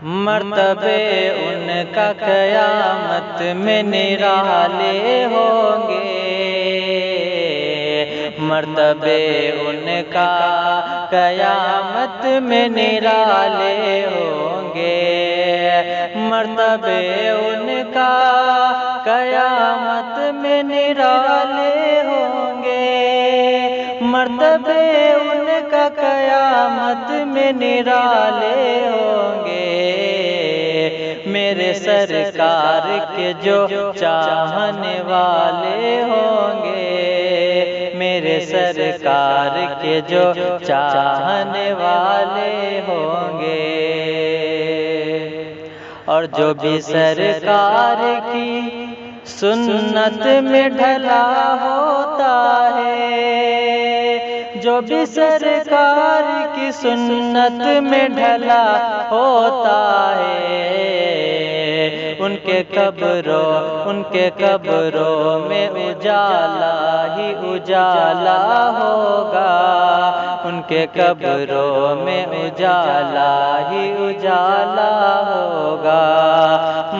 مرتبے ان کا قیامت میں نرالے ہوں گے، مرتبے ان کا قیامت میں نرالے ہوں گے، مرتبے ان کا قیامت میں نرالے ہوں گے، مرتبے ان کا قیامت میں نرالے ہوں گے۔ میرے سرکار کے جو چاہنے والے ہوں گے، میرے سرکار کے جو چاہنے والے ہوں گے، اور جو بھی سرکار کی سنت میں ڈھلا ہوتا ہے، جو بھی سرکار کی سنت میں ڈھلا ہوتا ہے، ان کے قبروں میں اجالا ہی اجالا ہوگا، ان کے قبروں میں اجالا ہی اجالا ہوگا،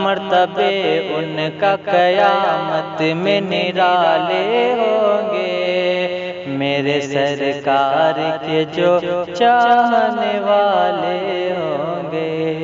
مرتبے ان کا قیامت میں نرالے ہوں گے، میرے سرکار کے جو چاہنے والے ہوں گے۔